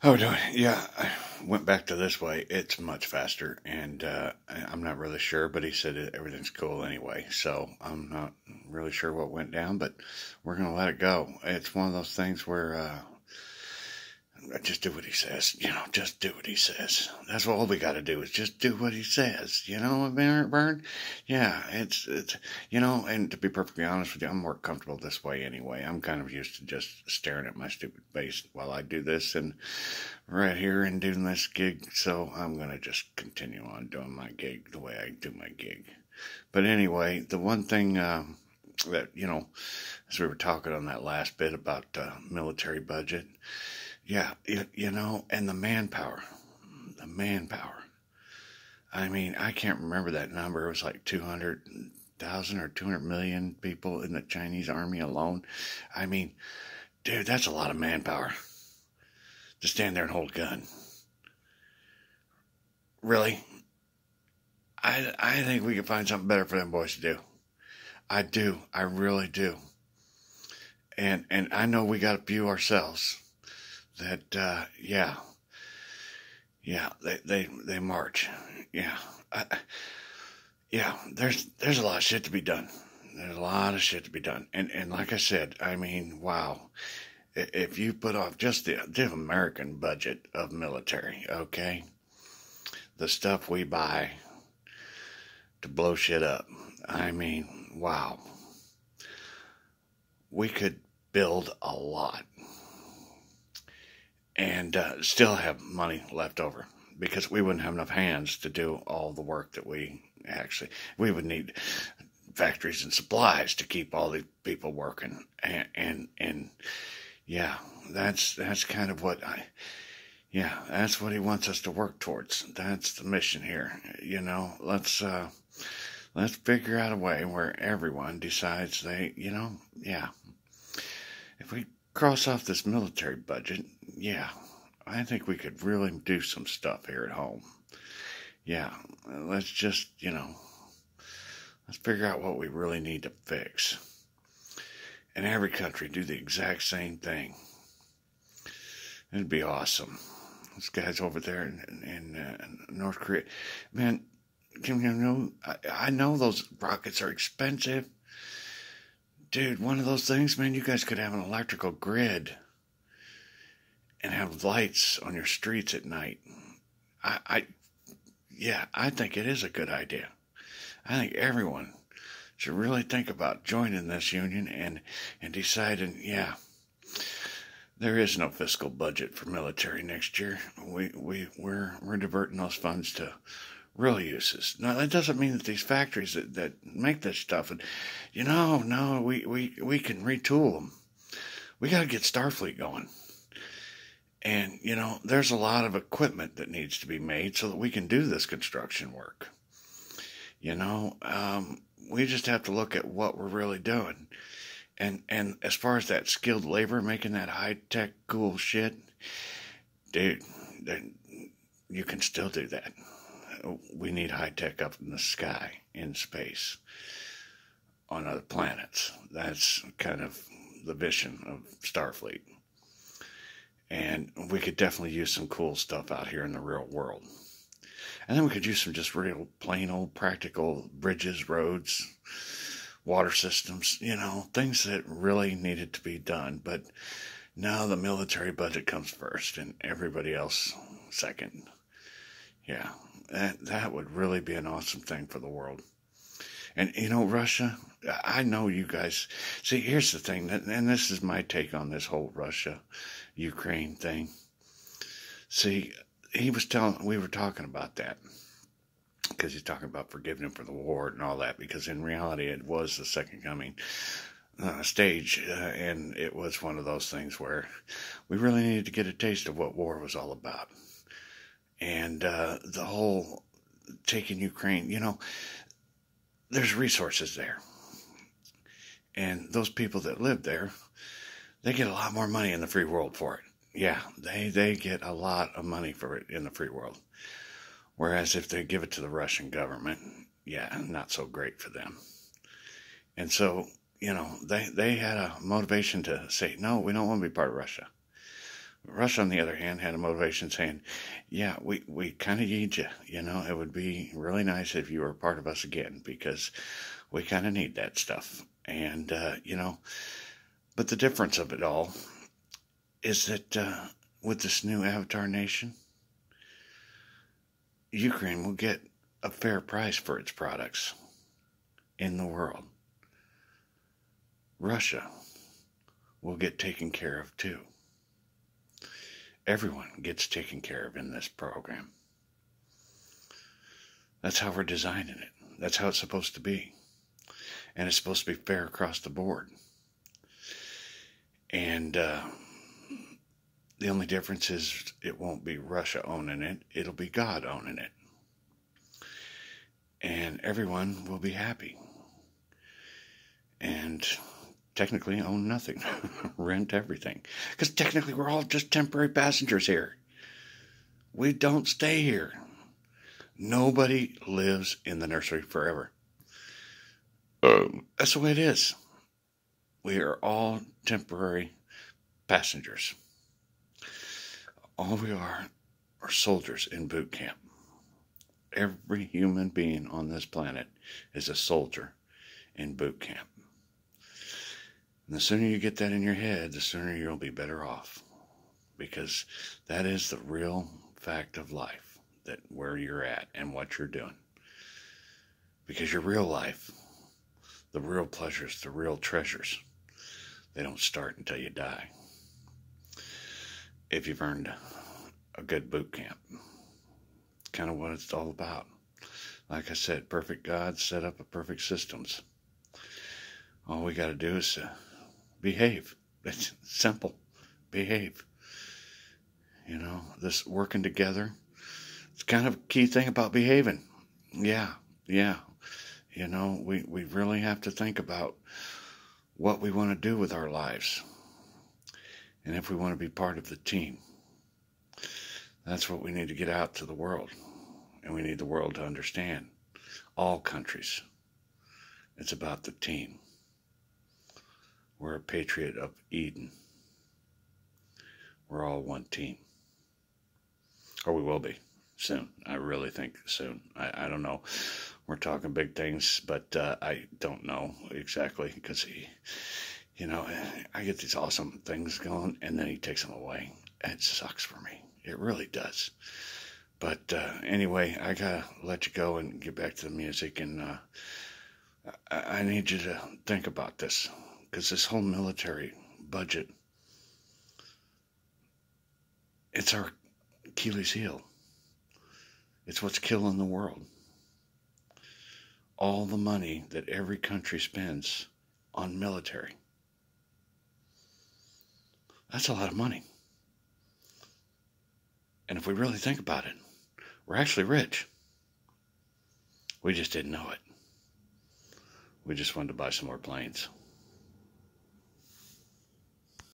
Oh, no, yeah, I went back to this way. It's much faster, and I'm not really sure, but he said everything's cool anyway. So I'm not really sure what went down, but we're gonna let it go. It's one of those things where just do what he says. Just do what he says. That's all we got to do is just do what he says. Vern? Yeah, it's. And to be perfectly honest with you, I'm more comfortable this way anyway. I'm kind of used to just staring at my stupid face while I do this and right here and doing this gig. So I'm gonna just continue on doing my gig the way I do my gig. But anyway, the one thing. That as we were talking on that last bit about military budget, yeah, and the manpower. I mean, I can't remember that number. It was like 200,000 or 200 million people in the Chinese army alone. I mean, dude, that's a lot of manpower to stand there and hold a gun. Really? I think we could find something better for them boys to do. I do. I really do. And I know we got a few ourselves that, yeah, they march. Yeah. Yeah, there's a lot of shit to be done. There's a lot of shit to be done. And like I said, I mean, wow. If you put off just the American budget of military, okay? The stuff we buy to blow shit up. I mean, wow. We could build a lot and still have money left over because we wouldn't have enough hands to do all the work that we would need factories and supplies to keep all these people working and yeah, that's kind of that's what he wants us to work towards. That's the mission here. Let's figure out a way where everyone decides yeah, if we cross off this military budget, yeah, I think we could really do some stuff here at home. Yeah, let's just, let's figure out what we really need to fix. And every country do the exact same thing. It'd be awesome. Those guys over there in North Korea, man, I know those rockets are expensive. Dude, one of those things, man, you guys could have an electrical grid and have lights on your streets at night. I yeah, I think it is a good idea. I think everyone should really think about joining this union and deciding, yeah, there is no fiscal budget for military next year. We're diverting those funds to real uses. Now that doesn't mean that these factories that make this stuff and no, we can retool them. We got to get Starfleet going. And there's a lot of equipment that needs to be made so that we can do this construction work. We just have to look at what we're really doing. And as far as that skilled labor making that high tech cool shit, dude, you can still do that. We need high tech up in the sky, in space, on other planets. That's kind of the vision of Starfleet. And we could definitely use some cool stuff out here in the real world. And then we could use some just real plain old practical bridges, roads, water systems, things that really needed to be done. But now the military budget comes first and everybody else second. Yeah, that would really be an awesome thing for the world. And Russia, I know you guys. See, here's the thing, and this is my take on this whole Russia Ukraine thing. See, we were talking about that because he's talking about forgiving him for the war and all that, because in reality it was the second coming stage, and it was one of those things where we really needed to get a taste of what war was all about. And the whole taking Ukraine, there's resources there. And those people that live there, they get a lot more money in the free world for it. Yeah, they get a lot of money for it in the free world. Whereas if they give it to the Russian government, yeah, not so great for them. And so, they had a motivation to say, no, we don't want to be part of Russia. Russia, on the other hand, had a motivation saying, yeah, we kind of need you. You know, it would be really nice if you were a part of us again because we kind of need that stuff. And, you know, but the difference of it all is that with this new Avatar nation, Ukraine will get a fair price for its products in the world. Russia will get taken care of too. Everyone gets taken care of in this program. That's how we're designing it. That's how it's supposed to be. And it's supposed to be fair across the board. And the only difference is it won't be Russia owning it. It'll be God owning it. And everyone will be happy. And technically own nothing. Rent everything. Because technically we're all just temporary passengers here. We don't stay here. Nobody lives in the nursery forever. That's the way it is. We are all temporary passengers. All we are soldiers in boot camp. Every human being on this planet is a soldier in boot camp. And the sooner you get that in your head, the sooner you'll be better off. Because that is the real fact of life, that where you're at and what you're doing. Because your real life, the real pleasures, the real treasures, they don't start until you die. If you've earned a good boot camp. Kind of what it's all about. Like I said, perfect God set up a perfect systems. All we got to do is behave. It's simple. Behave. You know, this working together. It's kind of a key thing about behaving. Yeah. You know, we really have to think about what we want to do with our lives. And if we want to be part of the team. That's what we need to get out to the world. And we need the world to understand. All countries. It's about the team. We're a patriot of Eden. We're all one team. Or we will be soon. I really think soon. I don't know. We're talking big things, but I don't know exactly because you know, I get these awesome things going and then he takes them away. It sucks for me. It really does. But anyway, I gotta let you go and get back to the music, and I need you to think about this, because this whole military budget, it's our Achilles heel. It's what's killing the world. All the money that every country spends on military. That's a lot of money. And if we really think about it, we're actually rich. We just didn't know it. We just wanted to buy some more planes.